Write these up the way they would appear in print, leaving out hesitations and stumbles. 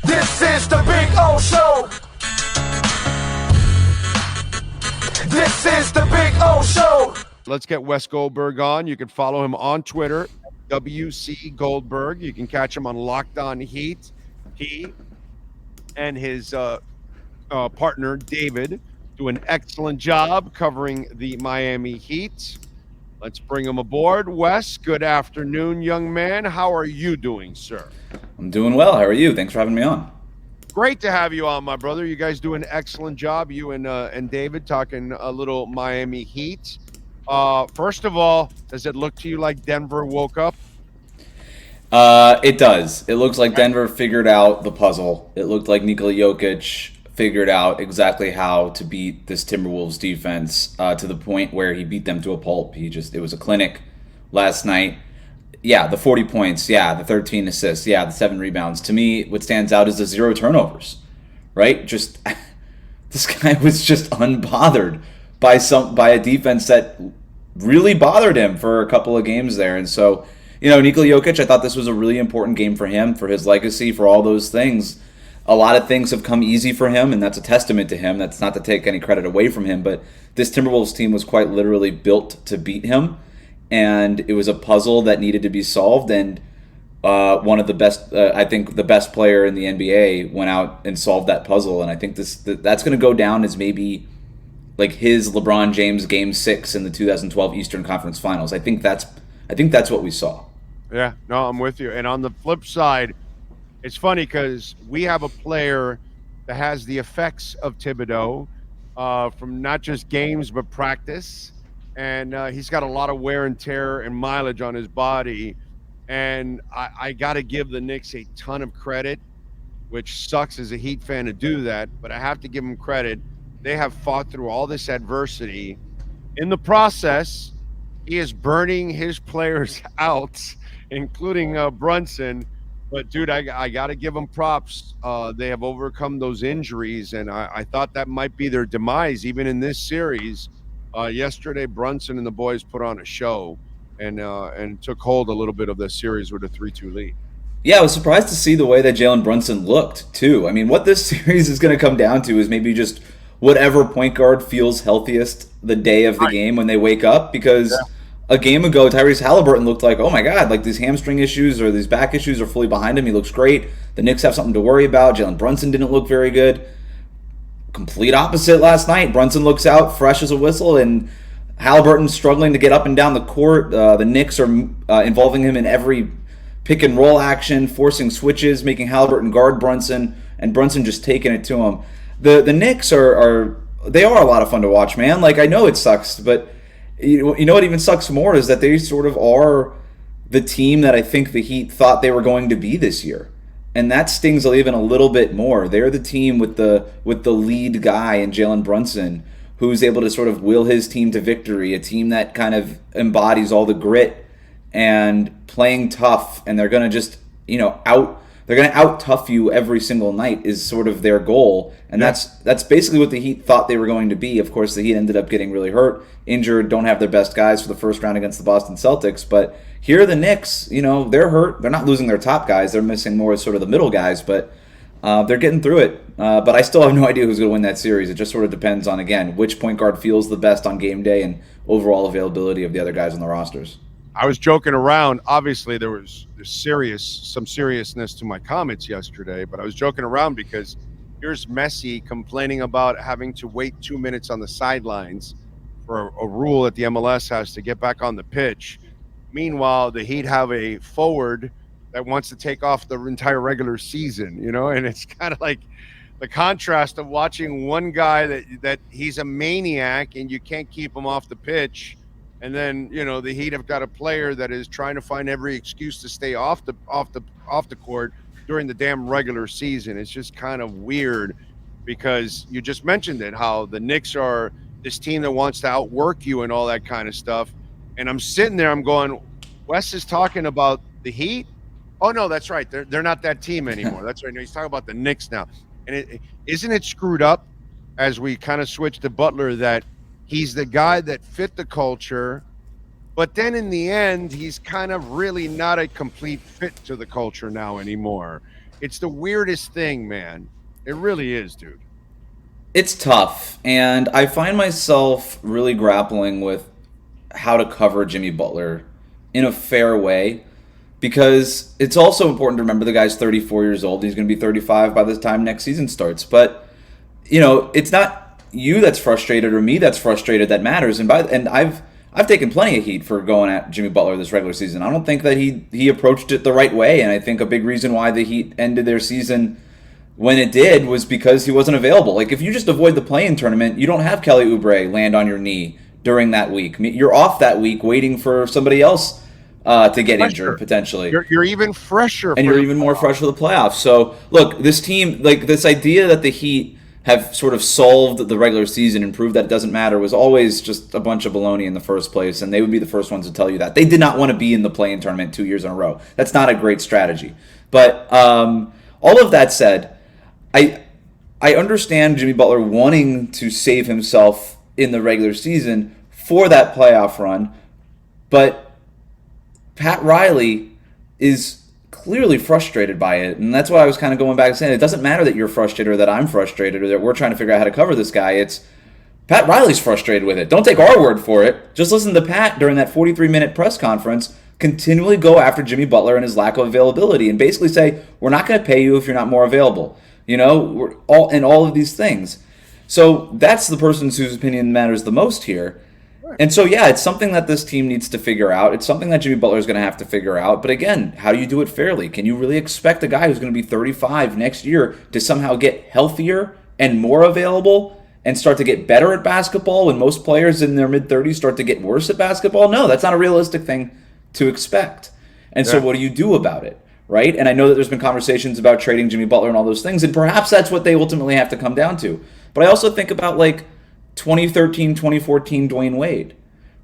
This is the Big O Show. This is the Big O Show. Let's get Wes Goldberg on. You can follow him on Twitter, WC Goldberg. You can catch him on Locked On Heat. He and his partner, David, do an excellent job covering the Miami Heat. Let's bring him aboard. Wes, good afternoon, young man. How are you doing, sir? I'm doing well. How are you? Thanks for having me on. Great to have you on, my brother. You guys do an excellent job, you and David, talking a little Miami Heat. First of all, does it look to you like Denver woke up? It does. It looks like Denver figured out the puzzle. It looked like Nikola Jokic figured out exactly how to beat this Timberwolves defense to the point where he beat them to a pulp. It was a clinic last night. Yeah, the 40 points. Yeah, the 13 assists. Yeah, the 7 rebounds. To me, what stands out is the 0 turnovers, right? Just this guy was just unbothered by a defense that really bothered him for a couple of games there. And so, Nikola Jokic, I thought this was a really important game for him, for his legacy, for all those things. A lot of things have come easy for him, and that's a testament to him. That's not to take any credit away from him, but this Timberwolves team was quite literally built to beat him, and it was a puzzle that needed to be solved, and one of the best, I think the best player in the NBA went out and solved that puzzle, and I think that's going to go down as maybe like his LeBron James Game 6 in the 2012 Eastern Conference Finals. I think that's what we saw. Yeah, no, I'm with you. And on the flip side, it's funny because we have a player that has the effects of Thibodeau from not just games but practice, and he's got a lot of wear and tear and mileage on his body. And I got to give the Knicks a ton of credit, which sucks as a Heat fan to do that, but I have to give them credit. They have fought through all this adversity. In the process, he is burning his players out, including Brunson. But, dude, I got to give them props. They have overcome those injuries, and I thought that might be their demise even in this series. Yesterday, Brunson and the boys put on a show and took hold a little bit of the series with a 3-2 lead. Yeah, I was surprised to see the way that Jalen Brunson looked, too. I mean, what this series is going to come down to is maybe just whatever point guard feels healthiest the day of the game when they wake up, because a game ago, Tyrese Halliburton looked like, oh my God, like these hamstring issues or these back issues are fully behind him. He looks great. The Knicks have something to worry about. Jalen Brunson didn't look very good. Complete opposite last night. Brunson looks out fresh as a whistle, and Halliburton's struggling to get up and down the court. The Knicks are involving him in every pick and roll action, forcing switches, making Halliburton guard Brunson, and Brunson just taking it to him. The Knicks are a lot of fun to watch, man. Like, I know it sucks, but you know what even sucks more is that they sort of are the team that I think the Heat thought they were going to be this year. And that stings even a little bit more. They're the team with the lead guy in Jalen Brunson, who's able to sort of will his team to victory, a team that kind of embodies all the grit and playing tough, and they're going to just, they're going to out-tough you every single night is sort of their goal. And that's basically what the Heat thought they were going to be. Of course, the Heat ended up getting really hurt, injured, don't have their best guys for the first round against the Boston Celtics. But here are the Knicks, they're hurt. They're not losing their top guys. They're missing more sort of the middle guys, but they're getting through it. But I still have no idea who's going to win that series. It just sort of depends on, again, which point guard feels the best on game day and overall availability of the other guys on the rosters. I was joking around. Obviously, there was some seriousness to my comments yesterday, but I was joking around because here's Messi complaining about having to wait 2 minutes on the sidelines for a rule that the MLS has to get back on the pitch. Meanwhile, the Heat have a forward that wants to take off the entire regular season, and it's kind of like the contrast of watching one guy that he's a maniac and you can't keep him off the pitch. And then, the Heat have got a player that is trying to find every excuse to stay off the court during the damn regular season. It's just kind of weird because you just mentioned it, how the Knicks are this team that wants to outwork you and all that kind of stuff. And I'm sitting there, I'm going, Wes is talking about the Heat? Oh, no, that's right. They're not that team anymore. That's right. No, he's talking about the Knicks now. And isn't it screwed up as we kind of switch to Butler that he's the guy that fit the culture, but then in the end, he's kind of really not a complete fit to the culture now anymore. It's the weirdest thing, man. It really is, dude. It's tough, and I find myself really grappling with how to cover Jimmy Butler in a fair way, because it's also important to remember the guy's 34 years old. He's going to be 35 by the time next season starts. But, it's not you that's frustrated or me that's frustrated that matters. And I've taken plenty of heat for going at Jimmy Butler this regular season. I don't think that he approached it the right way, and I think a big reason why the Heat ended their season when it did was because he wasn't available. Like, if you just avoid the play-in tournament, you don't have Kelly Oubre land on your knee during that week. I mean, you're off that week waiting for somebody else to get injured, potentially. You're even fresher. And you're even more fresh for the playoffs. So, look, this team, like, this idea that the Heat have sort of solved the regular season and proved that it doesn't matter was always just a bunch of baloney in the first place, and they would be the first ones to tell you that. They did not want to be in the play-in tournament 2 years in a row. That's not a great strategy. But all of that said, I understand Jimmy Butler wanting to save himself in the regular season for that playoff run, but Pat Riley is clearly frustrated by it, and that's why I was kind of going back and saying it doesn't matter that you're frustrated or that I'm frustrated or that we're trying to figure out how to cover this guy. It's Pat Riley's frustrated with it. Don't take our word for it. Just listen to Pat during that 43-minute press conference continually go after Jimmy Butler and his lack of availability and basically say, we're not going to pay you if you're not more available. We're all of these things. So that's the person whose opinion matters the most here. And so, yeah, it's something that this team needs to figure out. It's something that Jimmy Butler is going to have to figure out. But again, how do you do it fairly? Can you really expect a guy who's going to be 35 next year to somehow get healthier and more available and start to get better at basketball when most players in their mid-30s start to get worse at basketball? No, that's not a realistic thing to expect. And so what do you do about it? Right? And I know that there's been conversations about trading Jimmy Butler and all those things, and perhaps that's what they ultimately have to come down to. But I also think about, like, 2013, 2014 Dwayne Wade,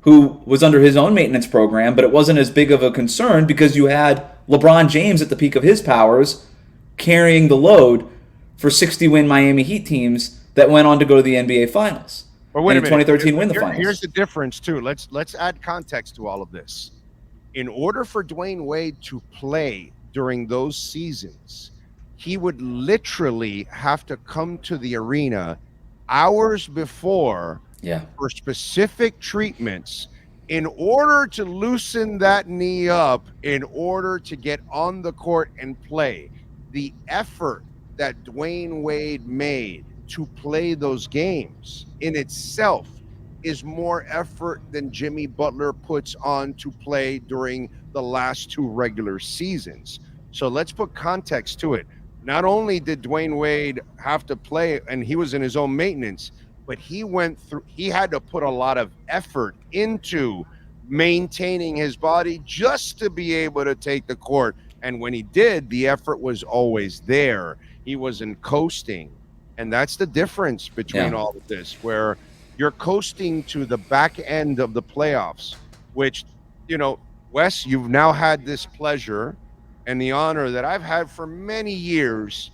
who was under his own maintenance program, but it wasn't as big of a concern because you had LeBron James at the peak of his powers carrying the load for 60-win Miami Heat teams that went on to go to the NBA Finals. But wait and a in minute. 2013 win the Finals. Here's the difference, too. Let's add context to all of this. In order for Dwayne Wade to play during those seasons, he would literally have to come to the arena hours before for specific treatments in order to loosen that knee up, in order to get on the court and play. The effort that Dwayne Wade made to play those games in itself is more effort than Jimmy Butler puts on to play during the last two regular seasons. So let's put context to it. Not only did Dwayne Wade have to play, and he was in his own maintenance, but he had to put a lot of effort into maintaining his body just to be able to take the court. And when he did, the effort was always there. He wasn't coasting. And that's the difference between all of this, where you're coasting to the back end of the playoffs, which, Wes, you've now had this pleasure and the honor that I've had for many years,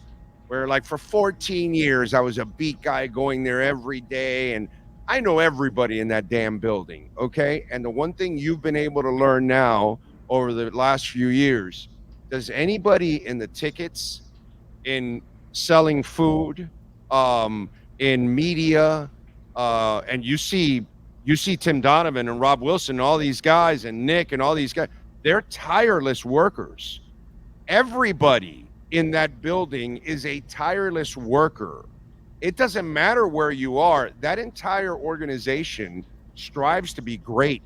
where, like, for 14 years, I was a beat guy going there every day, and I know everybody in that damn building, okay? And the one thing you've been able to learn now over the last few years, does anybody in the tickets, in selling food, in media, and you see Tim Donovan and Rob Wilson and all these guys and Nick and all these guys, they're tireless workers. Everybody in that building is a tireless worker. It doesn't matter where you are. That entire organization strives to be great.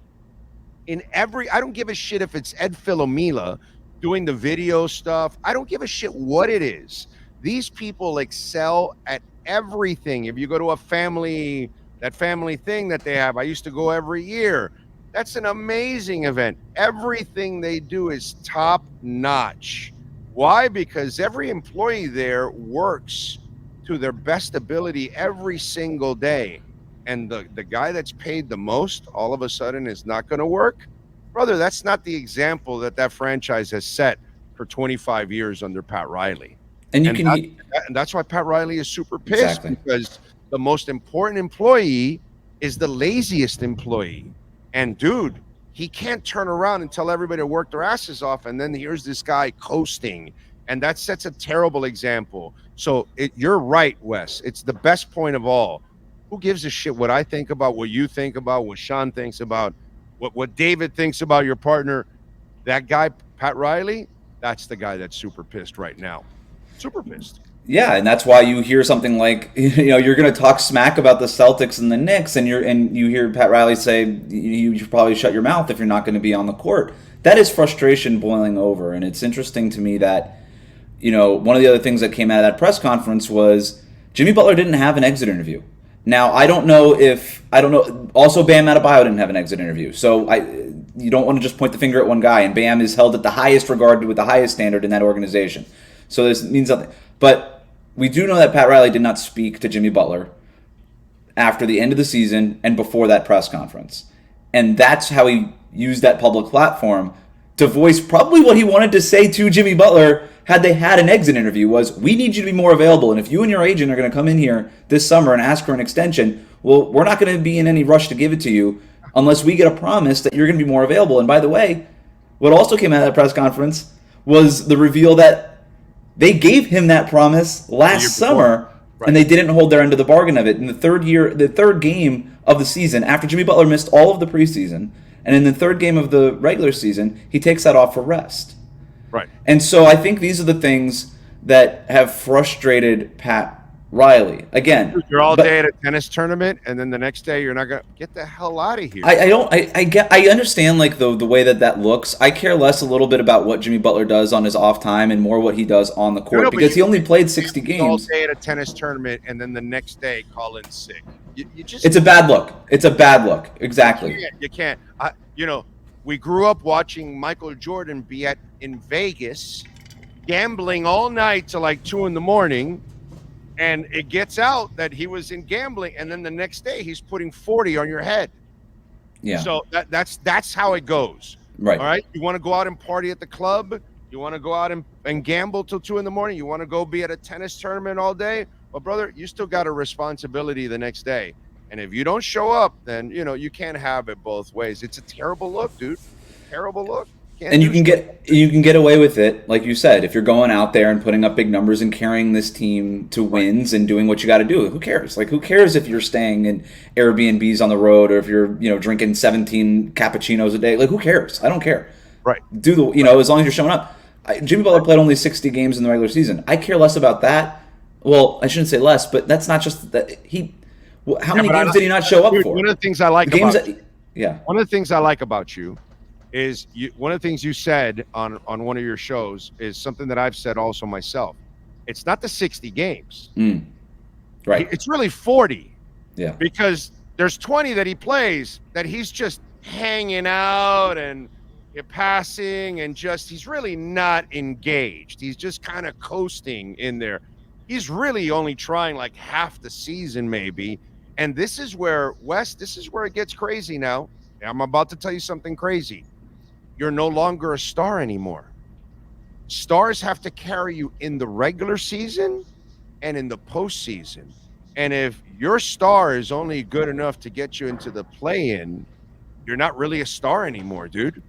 I don't give a shit if it's Ed Philomela doing the video stuff. I don't give a shit what it is. These people excel at everything. If you go to that family thing that they have, I used to go every year. That's an amazing event. Everything they do is top notch. Why? Because every employee there works to their best ability every single day. And the guy that's paid the most all of a sudden is not going to work. Brother, that's not the example that franchise has set for 25 years under Pat Riley. And that's why Pat Riley is super pissed, because the most important employee is the laziest employee. And dude, he can't turn around and tell everybody to work their asses off, and then here's this guy coasting And that sets a terrible example. So you're right, Wes. It's the best point of all. Who gives a shit what I think about, what you think about, what Sean thinks about, what David thinks about your partner? That guy, Pat Riley, that's the guy that's super pissed right now. Super pissed. Yeah, and that's why you hear something like, you're going to talk smack about the Celtics and the Knicks, and you hear Pat Riley say, you should probably shut your mouth if you're not going to be on the court. That is frustration boiling over, and it's interesting to me that, one of the other things that came out of that press conference was Jimmy Butler didn't have an exit interview. Now, I don't know. Also, Bam Adebayo didn't have an exit interview. So you don't want to just point the finger at one guy, and Bam is held at the highest regard with the highest standard in that organization. So this means something. But we do know that Pat Riley did not speak to Jimmy Butler after the end of the season and before that press conference. And that's how he used that public platform to voice probably what he wanted to say to Jimmy Butler had they had an exit interview, was, we need you to be more available. And if you and your agent are going to come in here this summer and ask for an extension, well, we're not going to be in any rush to give it to you unless we get a promise that you're going to be more available. And by the way, what also came out of that press conference was the reveal that they gave him that promise last summer, right, and they didn't hold their end of the bargain of it. In the third game of the season, after Jimmy Butler missed all of the preseason, and in the third game of the regular season, he takes that off for rest. Right. And so I think these are the things that have frustrated Pat Riley. Again, you're all day at a tennis tournament, and then the next day you're not gonna get the hell out of here. I understand like the way that looks. I care less a little bit about what Jimmy Butler does on his off time and more what he does on the court, because he only played 60 games. All day at a tennis tournament, and then the next day call in sick. You just, it's a bad look. It's a bad look. Exactly. You can't. We grew up watching Michael Jordan be in Vegas, gambling all night till like 2 a.m. And it gets out that he was in gambling, and then the next day he's putting 40 on your head. Yeah. So that's how it goes. Right. All right. You want to go out and party at the club? You want to go out and gamble till 2 a.m? You want to go be at a tennis tournament all day? Well, brother, you still got a responsibility the next day. And if you don't show up, then you can't have it both ways. It's a terrible look, dude. Terrible look. And you can get away with it, like you said, if you're going out there and putting up big numbers and carrying this team to wins and doing what you got to do. Who cares? Like, who cares if you're staying in Airbnbs on the road or if you're drinking 17 cappuccinos a day? Like, who cares? I don't care. Right. As long as you're showing up. Jimmy Butler played only 60 games in the regular season. I care less about that. Well, I shouldn't say less, but that's not just that he. How many games did he not show up for? One of the things I like about one of the things I like about you is one of the things you said on one of your shows is something that I've said also myself. It's not the 60 games. Right. It's really 40. Yeah. Because there's 20 that he plays that he's just hanging out and passing and he's really not engaged. He's just kind of coasting in there. He's really only trying like half the season maybe. And this is where, Wes, it gets crazy now. I'm about to tell you something crazy. You're no longer a star anymore. Stars have to carry you in the regular season and in the postseason. And if your star is only good enough to get you into the play-in, you're not really a star anymore, dude.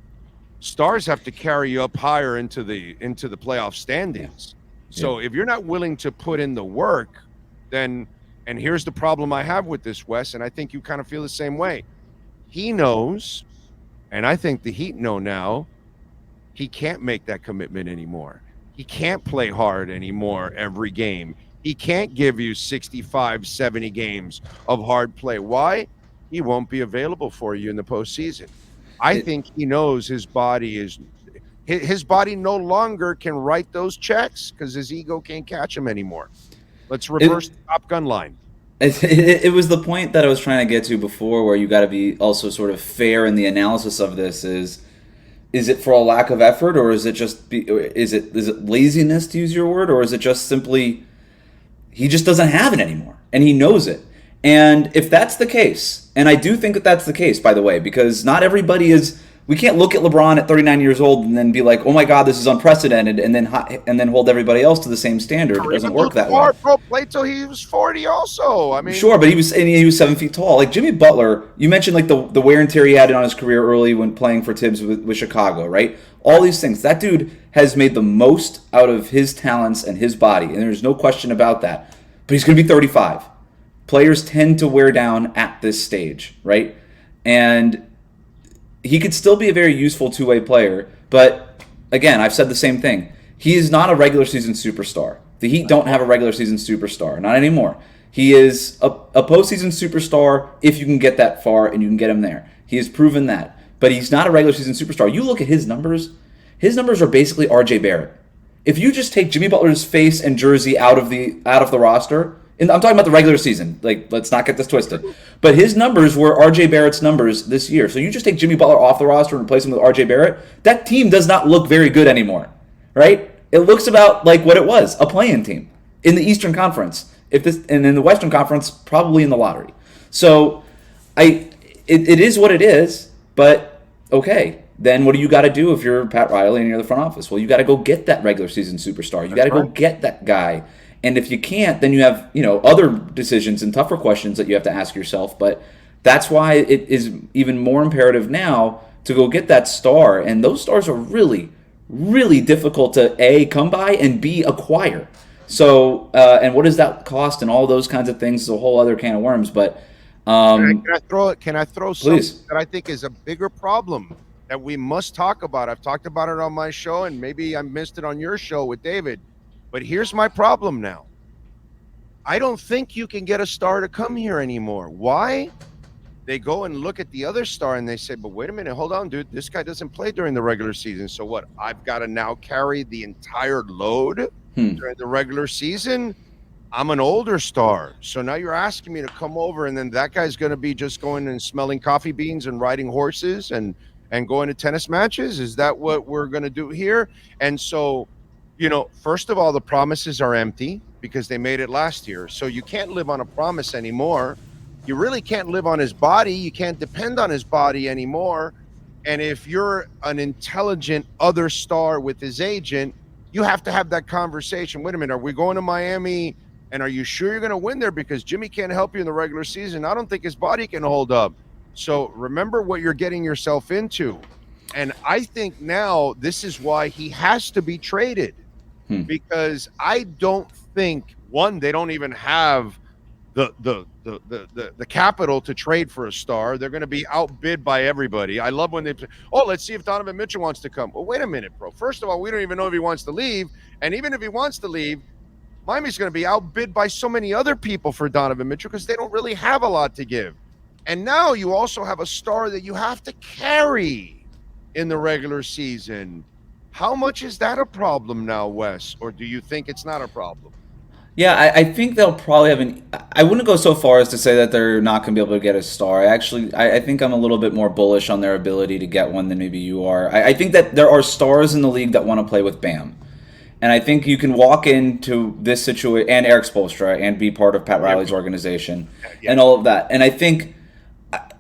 Stars have to carry you up higher into the playoff standings. Yeah. So if you're not willing to put in the work, then, and here's the problem I have with this, Wes, and I think you kind of feel the same way. He knows, and I think the Heat know now, he can't make that commitment anymore. He can't play hard anymore every game. He can't give you 65, 70 games of hard play. Why? He won't be available for you in the postseason. I think he knows his body no longer can write those checks because his ego can't catch him anymore. Let's reverse the Top Gun line. It was the point that I was trying to get to before, where you got to be also sort of fair in the analysis of this. Is it for a lack of effort, or is it just is it laziness, to use your word, or is it just simply he just doesn't have it anymore and he knows it? And if that's the case, and I do think that that's the case, by the way, because not everybody is We can't look at LeBron at 39 years old and then be like, oh my God, this is unprecedented, and then hold everybody else to the same standard. It doesn't work that way. Bro, played till he was 40 also. I mean, sure, but he was 7 feet tall. Like Jimmy Butler, you mentioned like the wear and tear he had on his career early when playing for Tibbs with Chicago, right? All these things. That dude has made the most out of his talents and his body, and there's no question about that. But he's going to be 35. Players tend to wear down at this stage, right? And he could still be a very useful two-way player, but again, I've said the same thing. He is not a regular season superstar. The Heat don't have a regular season superstar, not anymore. He is a postseason superstar if you can get that far and you can get him there. He has proven that, but he's not a regular season superstar. You look at his numbers are basically RJ Barrett. If you just take Jimmy Butler's face and jersey out of the roster, and I'm talking about the regular season. Like, let's not get this twisted. But his numbers were R.J. Barrett's numbers this year. So you just take Jimmy Butler off the roster and replace him with R.J. Barrett, that team does not look very good anymore, right? It looks about like what it was, a play-in team in the Eastern Conference. And in the Western Conference, probably in the lottery. So it is what it is, but okay. Then what do you got to do if you're Pat Riley and you're the front office? Well, you got to go get that regular season superstar. You got to go get that guy. And if you can't, then you have, other decisions and tougher questions that you have to ask yourself. But that's why it is even more imperative now to go get that star. And those stars are really, really difficult to A, come by, and B, acquire. So, and what does that cost and all those kinds of things is a whole other can of worms. But can I throw something please. that I think is a bigger problem that we must talk about? I've talked about it on my show, and maybe I missed it on your show with David. But here's my problem now. I don't think you can get a star to come here anymore. Why? They go and look at the other star and they say, but wait a minute, hold on, dude. This guy doesn't play during the regular season. So what? I've got to now carry the entire load during the regular season? I'm an older star. So now you're asking me to come over, and then that guy's going to be just going and smelling coffee beans and riding horses and going to tennis matches? Is that what we're going to do here? And so, first of all, the promises are empty because they made it last year. So you can't live on a promise anymore. You really can't live on his body. You can't depend on his body anymore. And if you're an intelligent other star with his agent, you have to have that conversation. Wait a minute, are we going to Miami? And are you sure you're going to win there? Because Jimmy can't help you in the regular season. I don't think his body can hold up. So remember what you're getting yourself into. And I think now this is why he has to be traded. Because I don't think, one, they don't even have the capital to trade for a star. They're going to be outbid by everybody. I love when they say, let's see if Donovan Mitchell wants to come. Well, wait a minute, bro. First of all, we don't even know if he wants to leave. And even if he wants to leave, Miami's going to be outbid by so many other people for Donovan Mitchell because they don't really have a lot to give. And now you also have a star that you have to carry in the regular season. How much is that a problem now, Wes? Or do you think it's not a problem? Yeah, I think they'll probably have I wouldn't go so far as to say that they're not going to be able to get a star. I think I'm a little bit more bullish on their ability to get one than maybe you are. I think that there are stars in the league that want to play with Bam. And I think you can walk into this situation, and Eric Spoelstra, and be part of Pat Riley's organization, and all of that. And I think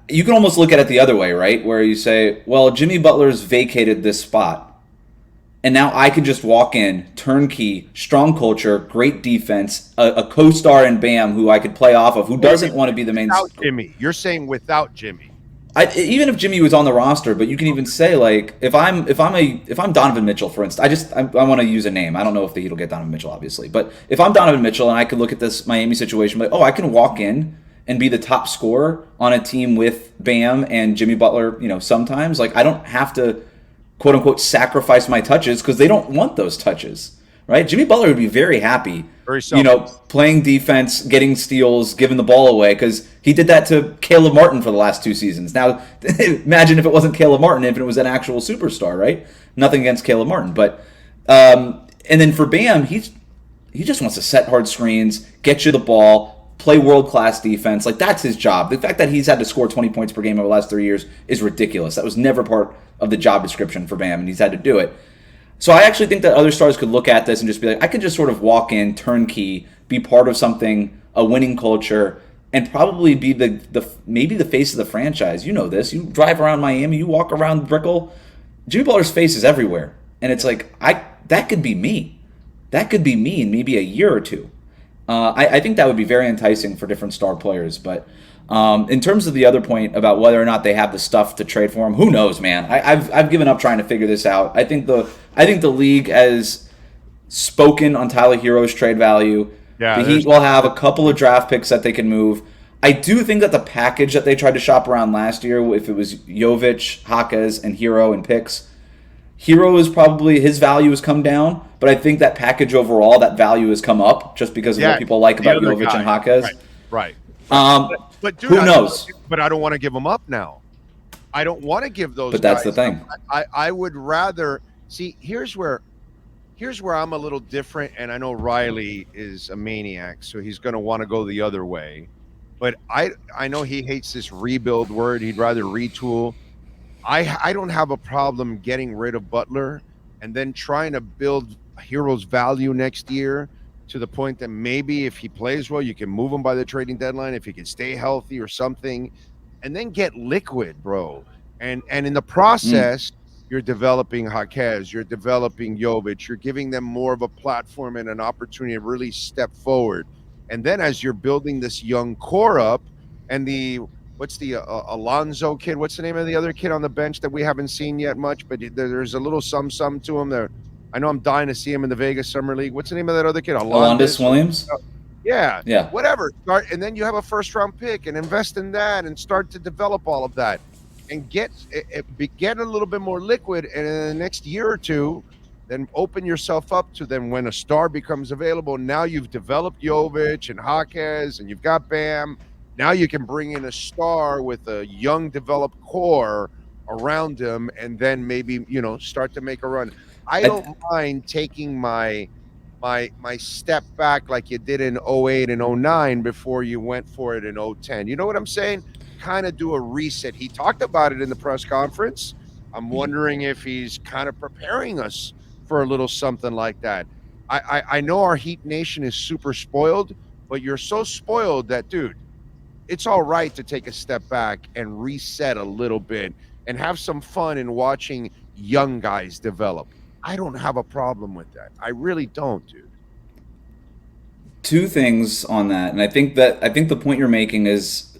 you can almost look at it the other way, right? Where you say, well, Jimmy Butler's vacated this spot. And now I can just walk in, turnkey, strong culture, great defense, a co-star in Bam who I could play off of, who doesn't want to be the main. Without Jimmy, you're saying without Jimmy. Even if Jimmy was on the roster, but you can even say like if I'm Donovan Mitchell, for instance, I want to use a name. I don't know if the Heat will get Donovan Mitchell, obviously, but if I'm Donovan Mitchell and I could look at this Miami situation, like, I can walk in and be the top scorer on a team with Bam and Jimmy Butler. Sometimes like I don't have to, quote unquote, sacrifice my touches because they don't want those touches, right? Jimmy Butler would be very happy, playing defense, getting steals, giving the ball away, because he did that to Caleb Martin for the last 2 seasons. Now, imagine if it wasn't Caleb Martin, if it was an actual superstar, right? Nothing against Caleb Martin, but and then for Bam, he just wants to set hard screens, get you the ball, play world-class defense. Like, that's his job. The fact that he's had to score 20 points per game over the last 3 years is ridiculous. That was never part of the job description for Bam, and he's had to do it. So I actually think that other stars could look at this and just be like, I could just sort of walk in, turnkey, be part of something, a winning culture, and probably be maybe the face of the franchise. You know this. You drive around Miami, you walk around Brickell, Jimmy Butler's face is everywhere. And it's like, that could be me. That could be me in maybe a year or two. I think that would be very enticing for different star players. But in terms of the other point about whether or not they have the stuff to trade for him, who knows, man? I've given up trying to figure this out. I think the league has spoken on Tyler Hero's trade value. Yeah, the Heat will have a couple of draft picks that they can move. I do think that the package that they tried to shop around last year, if it was Jokic, Jaquez, and Hero and picks, Hero is probably, his value has come down, but I think that package overall, that value has come up just because of what people like about Jokic and Jaquez. Right. But dude, who knows? But I don't want to give them up now. I don't want to give those. But that's the thing. I would rather see. Here's where I'm a little different, and I know Riley is a maniac, so he's going to want to go the other way. But I know he hates this rebuild word. He'd rather retool. I don't have a problem getting rid of Butler and then trying to build Hero's value next year to the point that maybe if he plays well, you can move him by the trading deadline, if he can stay healthy or something, and then get liquid, bro. And in the process, you're developing Jaquez, you're developing Jovic, you're giving them more of a platform and an opportunity to really step forward. And then as you're building this young core up, and what's the Alonzo kid? What's the name of the other kid on the bench that we haven't seen yet much, but there's a little some to him there. I know I'm dying to see him in the Vegas Summer League. What's the name of that other kid? Alondis Williams? Yeah. Whatever. And then you have a first-round pick and invest in that and start to develop all of that and get a little bit more liquid. And in the next year or two, then open yourself up to them when a star becomes available. Now you've developed Jovic and Jaquez and you've got Bam. Now you can bring in a star with a young developed core around him and then maybe, start to make a run. I don't mind taking my step back like you did in 08 and 09 before you went for it in 010. You know what I'm saying? Kind of do a reset. He talked about it in the press conference. I'm wondering if he's kind of preparing us for a little something like that. I know our Heat Nation is super spoiled, but you're so spoiled that, dude, it's all right to take a step back and reset a little bit and have some fun in watching young guys develop. I don't have a problem with that. I really don't, dude. Two things on that, and I think the point you're making is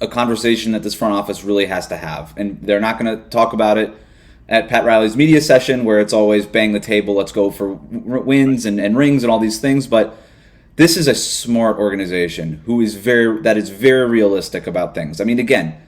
a conversation that this front office really has to have, and they're not going to talk about it at Pat Riley's media session where it's always bang the table, let's go for wins and rings and all these things, but this is a smart organization that is very realistic about things. I mean, again,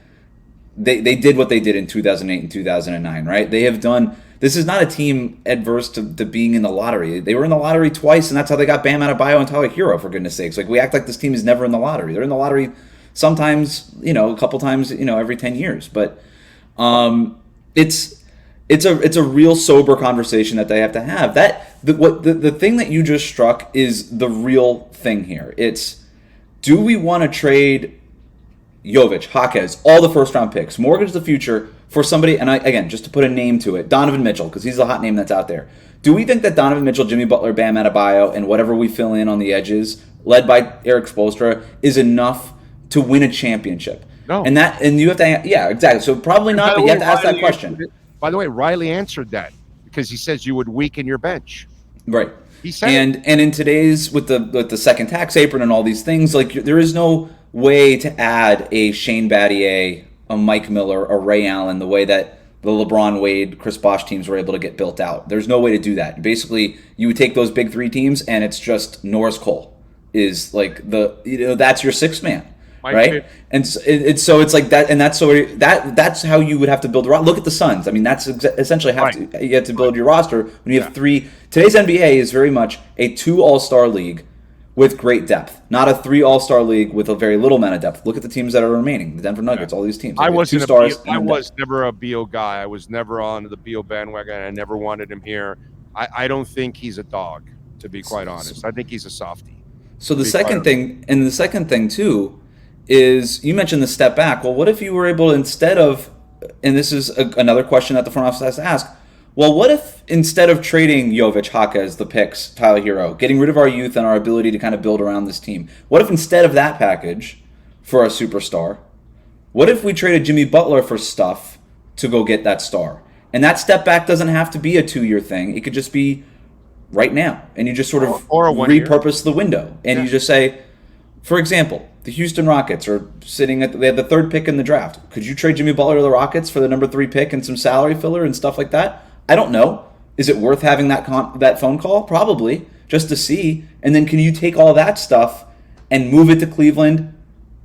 they did what they did in 2008 and 2009, right? They have done. This is not a team adverse to being in the lottery. They were in the lottery twice, and that's how they got Bam Adebayo and Tyler Hero, for goodness sakes. Like, we act like this team is never in the lottery. They're in the lottery sometimes, a couple times, every 10 years. But it's a real sober conversation that they have to have. The thing that you just struck is the real thing here. It's, do we want to trade Jovic, Jaquez, all the first-round picks, mortgage the future for somebody, and again, just to put a name to it, Donovan Mitchell, because he's the hot name that's out there. Do we think that Donovan Mitchell, Jimmy Butler, Bam Adebayo, and whatever we fill in on the edges, led by Eric Spoelstra, is enough to win a championship? No. And you have to, yeah, exactly. So probably not, but you have to ask that question. By the way, Riley answered that because he says you would weaken your bench. Right. He said and in today's, with the second tax apron and all these things, like, there is no way to add a Shane Battier, a Mike Miller, a Ray Allen, the way that the LeBron, Wade, Chris Bosh teams were able to get built out. There's no way to do that. Basically, you would take those big three teams, and it's just Norris Cole is like that's your sixth man, right? And so it's like that, and that's how you would have to build a roster. Look at the Suns. I mean, that's essentially how you have to build your roster when you have three. Today's NBA is very much a 2 All-Star league with great depth, not a 3 All-Star league with a very little amount of depth. Look at the teams that are remaining: the Denver Nuggets, all these teams. I was never a Beal guy. I was never on the Beal bandwagon. I never wanted him here. I don't think he's a dog, to be quite honest. I think he's a softie. So the second thing too is, you mentioned the step back. Well, what if you were able to, instead of, and this is another question that the front office has to ask, well, what if instead of trading Jovic, Jaquez, the picks, Tyler Hero, getting rid of our youth and our ability to kind of build around this team, what if instead of that package, for a superstar? What if we traded Jimmy Butler for stuff to go get that star? And that step back doesn't have to be a 2-year thing. It could just be right now. And you just sort of or a 1 year. repurpose the window. And you just say, for example, the Houston Rockets are sitting they have the 3rd pick in the draft. Could you trade Jimmy Butler to the Rockets for the number 3 pick and some salary filler and stuff like that? I don't know. Is it worth having that phone call? Probably, just to see. And then can you take all that stuff and move it to Cleveland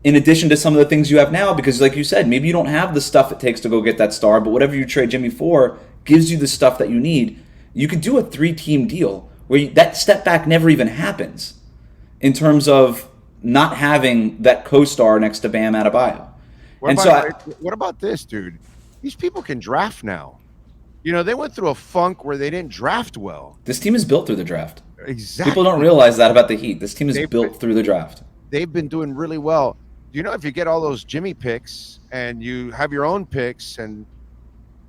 in addition to some of the things you have now? Because like you said, maybe you don't have the stuff it takes to go get that star, but whatever you trade Jimmy for gives you the stuff that you need. You could do a 3-team deal where that step back never even happens in terms of not having that co-star next to Bam Adebayo. What about this, dude? These people can draft now. You know, they went through a funk where they didn't draft well. This team is built through the draft. Exactly. People don't realize that about the Heat. This team is built through the draft. They've been doing really well. You know, if you get all those Jimmy picks and you have your own picks, and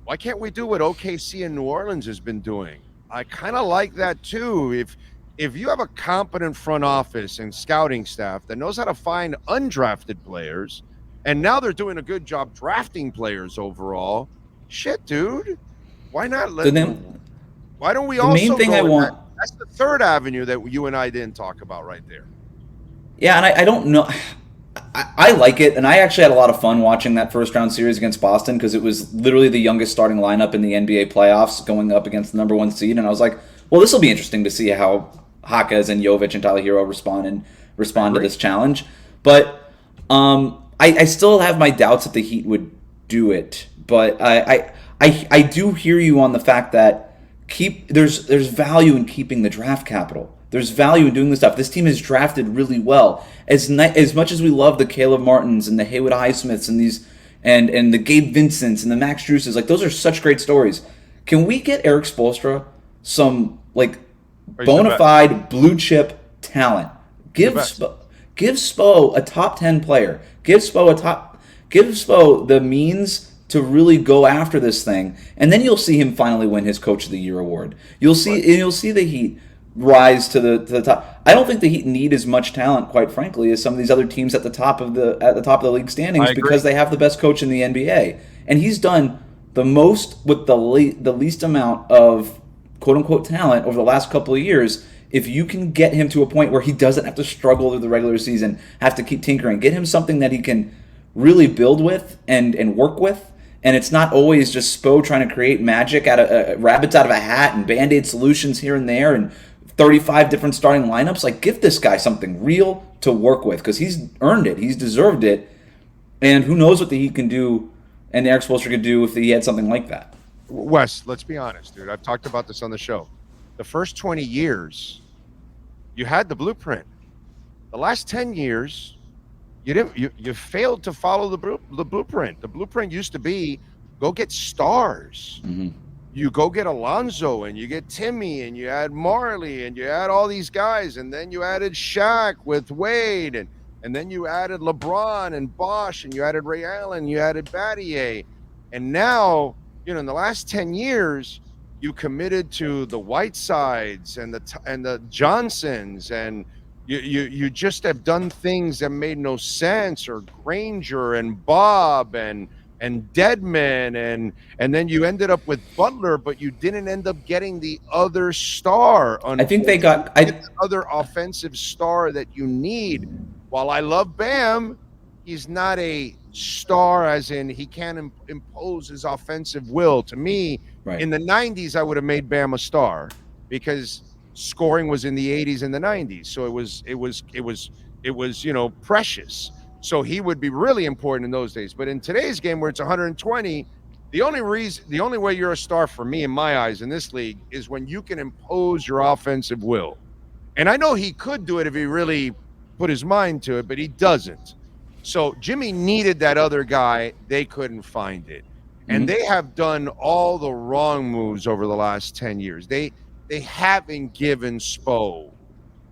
why can't we do what OKC and New Orleans has been doing? I kind of like that too. If you have a competent front office and scouting staff that knows how to find undrafted players, and now they're doing a good job drafting players overall, shit, dude. Why not why don't we also main thing I want, that's the 3rd avenue that you and I didn't talk about right there. Yeah, and I don't know. I like it, and I actually had a lot of fun watching that first-round series against Boston because it was literally the youngest starting lineup in the NBA playoffs going up against the number 1 seed, and I was like, well, this will be interesting to see how Hakas and Jovic and Tyler Hero respond to this challenge. But I still have my doubts that the Heat would do it, but I do hear you on the fact that there's value in keeping the draft capital. There's value in doing this stuff. This team is drafted really well. As much as we love the Caleb Martins and the Haywood Highsmiths and these and the Gabe Vincents and the Max Struces, like those are such great stories. Can we get Eric Spoelstra some like bona fide blue chip talent? Give Spo a top 10 player. Give Spo the means to really go after this thing, and then you'll see him finally win his Coach of the Year award. You'll see the Heat rise to the top. I don't think the Heat need as much talent, quite frankly, as some of these other teams at the top of the league standings because they have the best coach in the NBA, and he's done the most with the least amount of quote unquote talent over the last couple of years. If you can get him to a point where he doesn't have to struggle through the regular season, have to keep tinkering, get him something that he can really build with and work with, and it's not always just Spo trying to create magic out of rabbits out of a hat and Band-Aid solutions here and there and 35 different starting lineups. Like, give this guy something real to work with because he's earned it. He's deserved it. And who knows what the Heat can do and Eric Spoelstra could do if he had something like that. Wes, let's be honest, dude. I've talked about this on the show. The first 20 years, you had the blueprint. The last 10 years, you didn't. You failed to follow the blueprint. The blueprint used to be go get stars. Mm-hmm. You go get Alonzo and you get Timmy and you add Marley and you add all these guys, and then you added Shaq with Wade and then you added LeBron and Bosh and you added Ray Allen, you added Battier, and now in the last 10 years you committed to the Whitesides and the Johnsons, and you just have done things that made no sense, or Granger and Bob and Deadman, and then you ended up with Butler, but you didn't end up getting the other star. I think they got the other offensive star that you need. While I love Bam, he's not a star as in he can't impose his offensive will. To me, right. In the 90s, I would have made Bam a star because scoring was in the 80s and the 90s. So it was precious. So he would be really important in those days. But in today's game where it's 120, the only way you're a star for me in my eyes in this league is when you can impose your offensive will. And I know he could do it if he really put his mind to it, but he doesn't. So Jimmy needed that other guy. They couldn't find it. And they have done all the wrong moves over the last 10 years. They haven't given Spo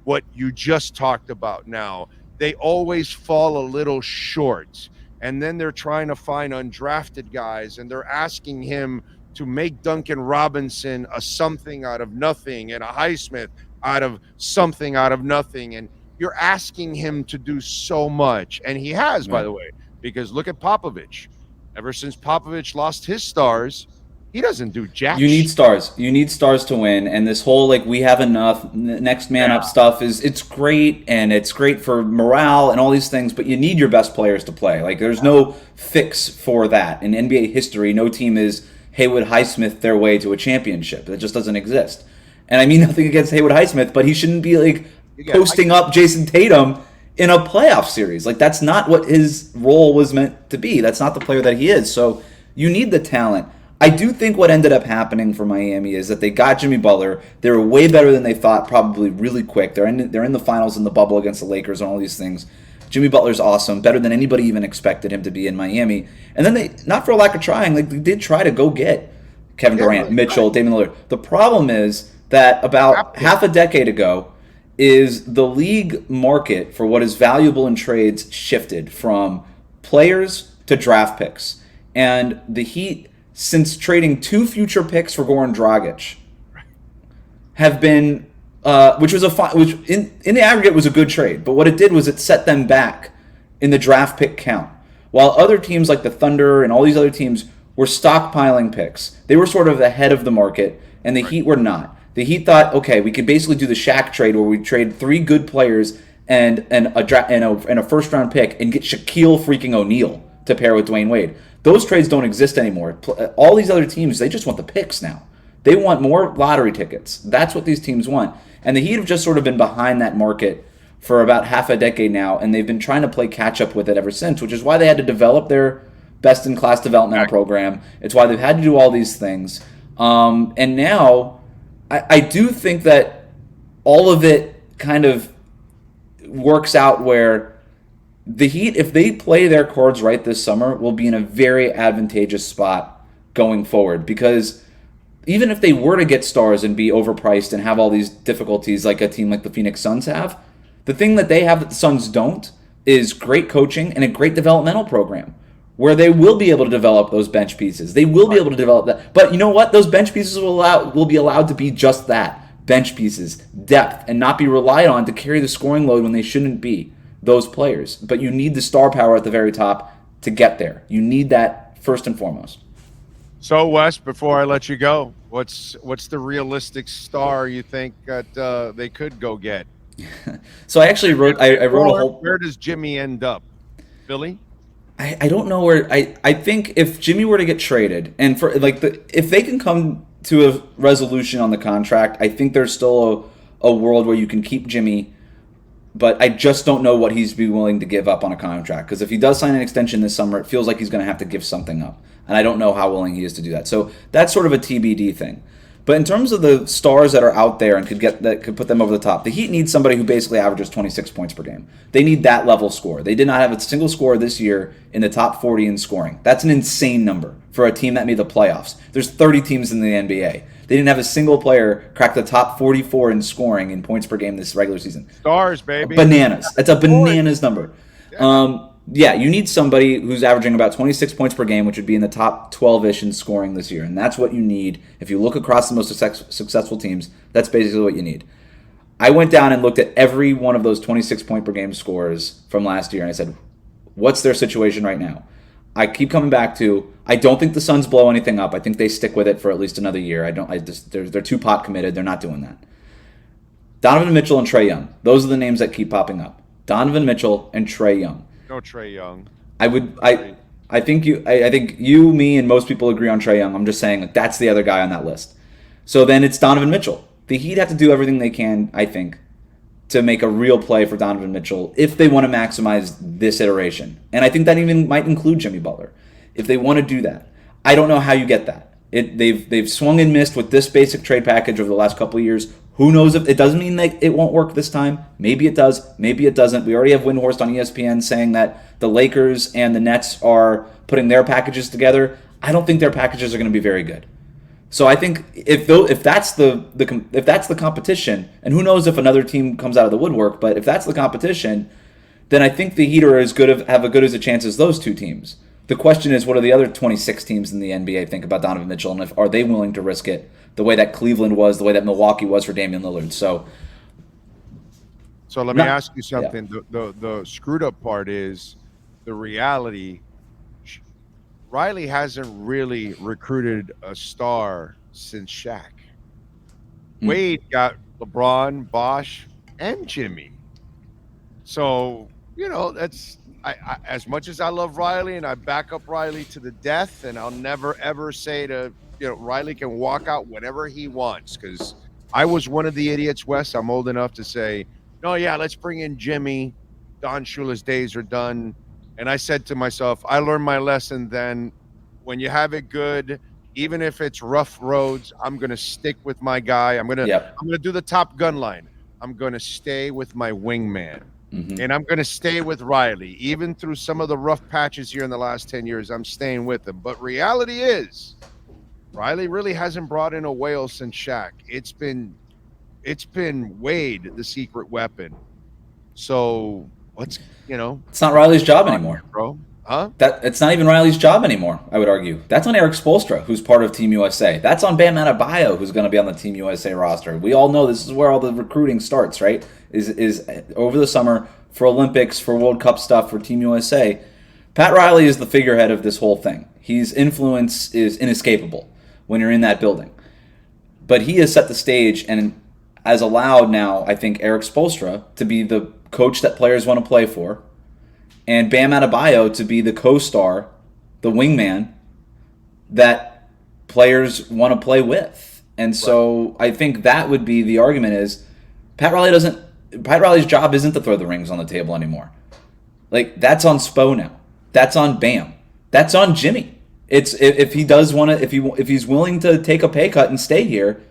what you just talked about now. They always fall a little short. And then they're trying to find undrafted guys, and they're asking him to make Duncan Robinson a something out of nothing and a Highsmith out of something out of nothing. And you're asking him to do so much, and he has, by the way, because look at Popovich. Ever since Popovich lost his stars, he doesn't do jack You need shit. stars. You need stars to win, and this whole we have enough next man up stuff it's great, and it's great for morale and all these things, but you need your best players to play. There's no fix for that. In NBA history, no team is Haywood Highsmith their way to a championship. That just doesn't exist. And I mean nothing against Haywood Highsmith, but he shouldn't be posting up Jason Tatum in a playoff series. That's not what his role was meant to be. That's not the player that he is. So you need the talent. I do think what ended up happening for Miami is that they got Jimmy Butler. They were way better than they thought, probably really quick. They're in the finals in the bubble against the Lakers and all these things. Jimmy Butler's awesome, better than anybody even expected him to be in Miami. And then they, not for a lack of trying, they did try to go get Kevin Durant, Mitchell, Damian Lillard. The problem is that about half a decade ago is the league market for what is valuable in trades shifted from players to draft picks. And the Heat, since trading 2 future picks for Goran Dragic, have been, which in the aggregate was a good trade, but what it did was it set them back in the draft pick count. While other teams like the Thunder and all these other teams were stockpiling picks, they were sort of ahead of the market, and the Heat were not. The Heat thought, okay, we could basically do the Shaq trade where we trade 3 good players and a first round pick and get Shaquille freaking O'Neal to pair with Dwayne Wade. Those trades don't exist anymore. All these other teams, they just want the picks now. They want more lottery tickets. That's what these teams want. And the Heat have just sort of been behind that market for about half a decade now, and they've been trying to play catch up with it ever since, which is why they had to develop their best-in-class developmental program. It's why they've had to do all these things. And now, I do think that all of it kind of works out where the Heat, if they play their cards right this summer, will be in a very advantageous spot going forward. Because even if they were to get stars and be overpriced and have all these difficulties like a team like the Phoenix Suns have, the thing that they have that the Suns don't is great coaching and a great developmental program where they will be able to develop those bench pieces. They will be able to develop that. But you know what? Those bench pieces will be allowed to be just that, bench pieces, depth, and not be relied on to carry the scoring load when they shouldn't be, those players. But you need the star power at the very top to get there. You need that first and foremost. So, Wes, before I let you go, what's the realistic star you think that they could go get? So I actually wrote a whole... Where does Jimmy end up? Philly? I don't know where... I think if Jimmy were to get traded, and for if they can come to a resolution on the contract, I think there's still a world where you can keep Jimmy, but I just don't know what he's be willing to give up on a contract. Because if he does sign an extension this summer, it feels like he's going to have to give something up. And I don't know how willing he is to do that. So that's sort of a TBD thing. But in terms of the stars that are out there and could put them over the top, the Heat need somebody who basically averages 26 points per game. They need that level score. They did not have a single scorer this year in the top 40 in scoring. That's an insane number for a team that made the playoffs. There's 30 teams in the NBA. They didn't have a single player crack the top 44 in scoring in points per game this regular season. Stars, baby. Bananas. That's a bananas number. Yeah, you need somebody who's averaging about 26 points per game, which would be in the top 12-ish in scoring this year. And that's what you need. If you look across the most successful teams, that's basically what you need. I went down and looked at every one of those 26-point-per-game scorers from last year, and I said, what's their situation right now? I keep coming back to, I don't think the Suns blow anything up. I think they stick with it for at least another year. They're too pot committed. They're not doing that. Donovan Mitchell and Trae Young. Those are the names that keep popping up. Donovan Mitchell and Trae Young. No Trae Young. I think you, me, and most people agree on Trae Young. I'm just saying that's the other guy on that list. So then it's Donovan Mitchell. The Heat have to do everything they can, I think, to make a real play for Donovan Mitchell if they want to maximize this iteration. And I think that even might include Jimmy Butler. If they want to do that. I don't know how you get that. They've swung and missed with this basic trade package over the last couple of years. Who knows if it doesn't mean that it won't work this time. Maybe it does. Maybe it doesn't. We already have Windhorst on ESPN saying that the Lakers and the Nets are putting their packages together. I don't think their packages are going to be very good. So I think if that's the competition, and who knows if another team comes out of the woodwork, but if that's the competition, then I think the Heat are have a good as a chance as those two teams. The question is, what do the other 26 teams in the NBA think about Donovan Mitchell, and are they willing to risk it the way that Cleveland was, the way that Milwaukee was for Damian Lillard? So So let me ask you something. The screwed up part is the reality. Riley hasn't really recruited a star since Shaq. Wade got LeBron, Bosh, and Jimmy. So, that's as much as I love Riley and I back up Riley to the death, and I'll never ever say Riley can walk out whenever he wants, because I was one of the idiots, Wes. I'm old enough to say, no, yeah, let's bring in Jimmy. Don Shula's days are done. And I said to myself, I learned my lesson then. When you have it good, even if it's rough roads, I'm gonna stick with my guy. I'm gonna do the Top Gun line. I'm gonna stay with my wingman. And I'm going to stay with Riley. Even through some of the rough patches here in the last 10 years, I'm staying with him. But reality is, Riley really hasn't brought in a whale since Shaq. It's been Wade, the secret weapon. So it's not Riley's job anymore, bro. Huh? It's not even Riley's job anymore, I would argue. That's on Eric Spoelstra, who's part of Team USA. That's on Bam Adebayo, who's going to be on the Team USA roster. We all know this is where all the recruiting starts, right? Is over the summer for Olympics, for World Cup stuff, for Team USA. Pat Riley is the figurehead of this whole thing. His influence is inescapable when you're in that building. But he has set the stage and has allowed now, I think, Eric Spoelstra to be the coach that players want to play for, and Bam Adebayo to be the co-star, the wingman that players want to play with. And so I think that would be the argument is Pat Riley's job isn't to throw the rings on the table anymore. Like, that's on Spo now. That's on Bam. That's on Jimmy. It's if he does want to, if he's willing to take a pay cut and stay here,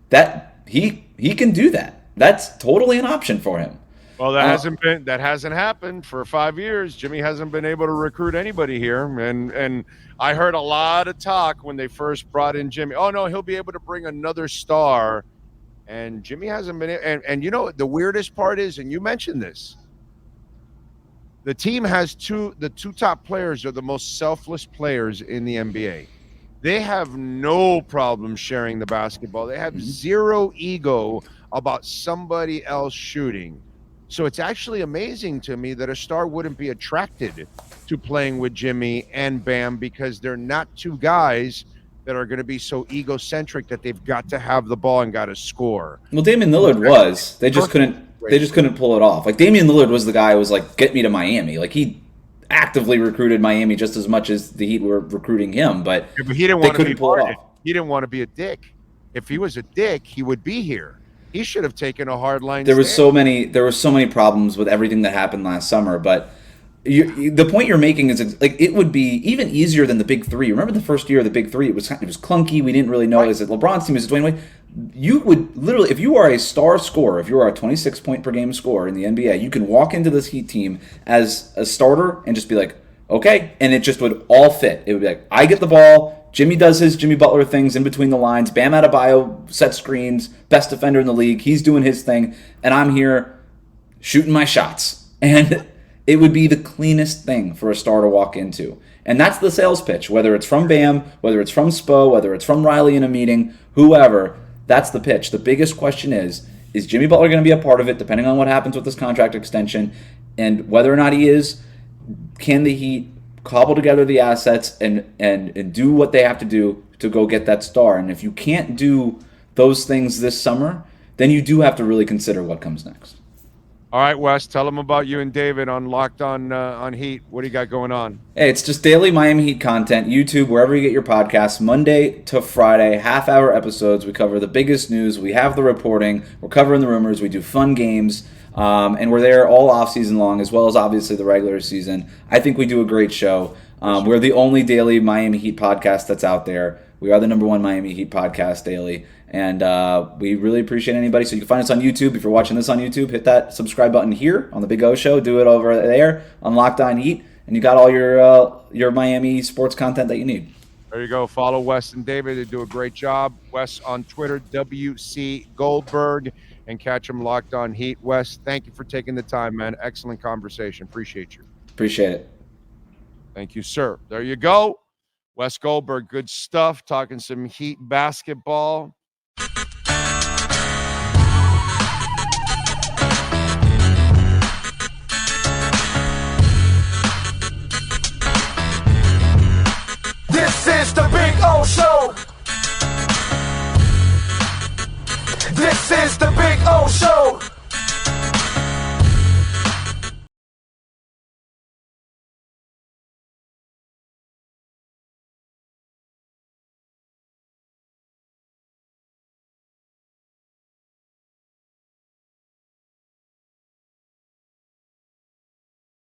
that he can do that. That's totally an option for him. Well, that hasn't happened for 5 years. Jimmy hasn't been able to recruit anybody here, and I heard a lot of talk when they first brought in Jimmy. Oh no, he'll be able to bring another star, and Jimmy hasn't been. And the weirdest part is, and you mentioned this, the team has the two top players are the most selfless players in the NBA. They have no problem sharing the basketball. They have zero ego about somebody else shooting. So it's actually amazing to me that a star wouldn't be attracted to playing with Jimmy and Bam, because they're not two guys that are going to be so egocentric that they've got to have the ball and got to score. Well, Damian Lillard was. They just couldn't pull it off. Like, Damian Lillard was the guy who was like, get me to Miami. Like, he actively recruited Miami just as much as the Heat were recruiting him, but he didn't want to be part of it. He didn't want to be a dick. If he was a dick, he would be here. He should have taken a hard line. There were so many problems with everything that happened last summer, but the point you're making is like it would be even easier than the Big Three. Remember the first year of the Big Three? It was clunky. We didn't really know is it LeBron's team, is it Dwayne Wade? You would literally, if you are a star scorer, if you are a 26 point per game scorer in the NBA, you can walk into this Heat team as a starter and just be like, okay, and it just would all fit. It would be like, I get the ball. Jimmy does his Jimmy Butler things in between the lines. Bam Adebayo sets screens, best defender in the league. He's doing his thing, and I'm here shooting my shots. And it would be the cleanest thing for a star to walk into. And that's the sales pitch, whether it's from Bam, whether it's from Spo, whether it's from Riley in a meeting, whoever, that's the pitch. The biggest question is Jimmy Butler going to be a part of it, depending on what happens with this contract extension, and whether or not he is, can the Heat cobble together the assets and do what they have to do to go get that star. And if you can't do those things this summer, then you do have to really consider what comes next. All right, Wes, tell them about you and David on Locked on Heat. What do you got going on? Hey, it's just daily Miami Heat content, YouTube, wherever you get your podcasts, Monday to Friday, half-hour episodes. We cover the biggest news. We have the reporting. We're covering the rumors. We do fun games. And we're there all off-season long, as well as obviously the regular season. I think we do a great show. We're the only daily Miami Heat podcast that's out there. We are the #1 Miami Heat podcast daily. And we really appreciate anybody. So you can find us on YouTube. If you're watching this on YouTube, hit that subscribe button here on the Big O Show. Do it over there on Locked On Heat. And you got all your Miami sports content that you need. There you go. Follow Wes and David. They do a great job. Wes on Twitter, WC Goldberg. And catch them Locked On Heat. Wes, thank you for taking the time, man. Excellent conversation. Appreciate you. Appreciate it. Thank you, sir. There you go. Wes Goldberg, good stuff. Talking some Heat basketball.